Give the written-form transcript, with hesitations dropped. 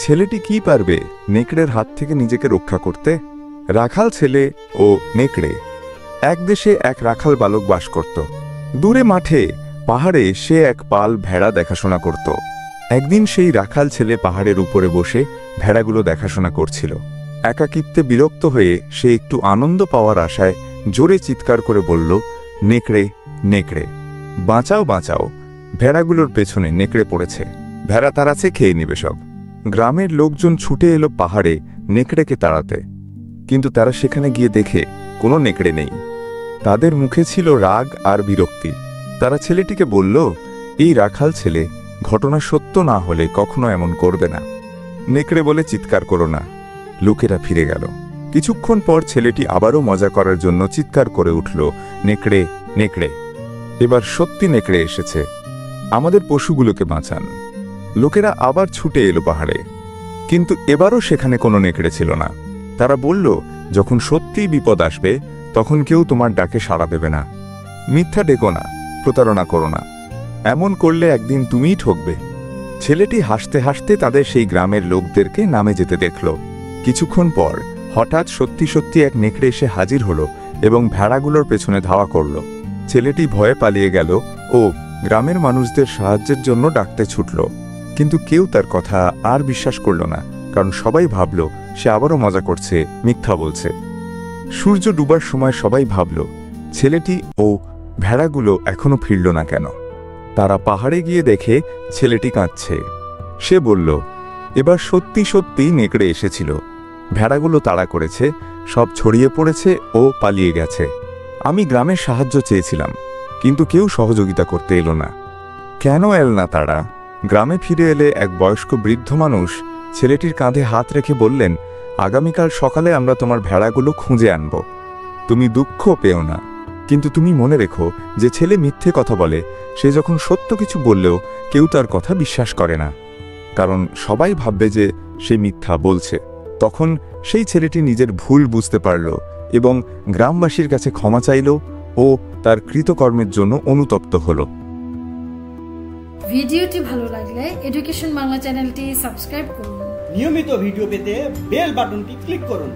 ছেলেটি কি পারবে নেকড়ের হাত থেকে নিজেকে রক্ষা করতে? রাখাল ছেলে ও নেকড়ে। এক দেশে এক রাখাল বালক বাস করত। দূরে মাঠে পাহাড়ে সে এক পাল ভেড়া দেখাশোনা করত। একদিন সেই রাখাল ছেলে পাহাড়ের উপরে বসে ভেড়াগুলো দেখাশোনা করছিল। একাকিত্বে বিরক্ত হয়ে সে একটু আনন্দ পাওয়ার আশায় জোরে চিৎকার করে বলল, নেকড়ে নেকড়ে, বাঁচাও বাঁচাও। ভেড়াগুলোর পেছনে নেকড়ে পড়েছে, ভেড়া তাড়াচ্ছে, খেয়ে নিবে সব। গ্রামের লোকজন ছুটে এলো পাহাড়ে নেকড়েকে তাড়াতে, কিন্তু তারা সেখানে গিয়ে দেখে কোনো নেকড়ে নেই। তাদের মুখে ছিল রাগ আর বিরক্তি। তারা ছেলেটিকে বলল, এই রাখাল ছেলে ঘটনা সত্য না হলে কখনো এমন করবে না। নেকড়ে বলে, চিৎকার করো না। লোকেরা ফিরে গেল। কিছুক্ষণ পর ছেলেটি আবারও মজা করার জন্য চিৎকার করে উঠল, নেকড়ে নেকড়ে। এবার সত্যি নেকড়ে এসেছে, আমাদের পশুগুলোকে বাঁচান। লোকেরা আবার ছুটে এলো পাহাড়ে, কিন্তু এবারও সেখানে কোনো নেকড়ে ছিল না। তারা বলল, যখন সত্যিই বিপদ আসবে তখন কেউ তোমার ডাকে সাড়া দেবে না। মিথ্যা ডেকো না, প্রতারণা করো না, এমন করলে একদিন তুমিই ঠকবে। ছেলেটি হাসতে হাসতে তাদের সেই গ্রামের লোকদেরকে নামে যেতে দেখল। কিছুক্ষণ পর হঠাৎ সত্যি সত্যি এক নেকড়ে এসে হাজির হলো এবং ভেড়াগুলোর পেছনে ধাওয়া করল। ছেলেটি ভয়ে পালিয়ে গেল ও গ্রামের মানুষদের সাহায্যের জন্য ডাকতে ছুটল, কিন্তু কেউ তার কথা আর বিশ্বাস করল না, কারণ সবাই ভাবল সে আবারও মজা করছে, মিথ্যা বলছে। সূর্য ডুবার সময় সবাই ভাবল, ছেলেটি ও ভেড়াগুলো এখনো ফিরল না কেন? তারা পাহাড়ে গিয়ে দেখে ছেলেটি কাঁদছে। সে বলল, এবার সত্যি সত্যি নেকড়ে এসেছিল, ভেড়াগুলো তাড়া করেছে, সব ছড়িয়ে পড়েছে ও পালিয়ে গেছে। আমি গ্রামের সাহায্য চেয়েছিলাম, কিন্তু কেউ সহযোগিতা করতে এলো না। কেন এল না তারা? গ্রামে ফিরে এলে এক বয়স্ক বৃদ্ধ মানুষ ছেলেটির কাঁধে হাত রেখে বললেন, আগামীকাল সকালে আমরা তোমার ভেড়াগুলো খুঁজে আনব। তুমি দুঃখ পেও না, কিন্তু তুমি মনে রেখো যে ছেলে মিথ্যে কথা বলে, সে যখন সত্য কিছু বললেও কেউ তার কথা বিশ্বাস করে না, কারণ সবাই ভাববে যে সে মিথ্যা বলছে। তখন সেই ছেলেটি নিজের ভুল বুঝতে পারল এবং গ্রামবাসীর কাছে ক্ষমা চাইল ও তার কৃতকর্মের জন্য অনুতপ্ত হল। ভিডিওটি ভালো লাগলে এডুকেশন বাংলা চ্যানেলটি সাবস্ক্রাইব করুন। নিয়মিত ভিডিও পেতে বেল বাটনটি ক্লিক করুন।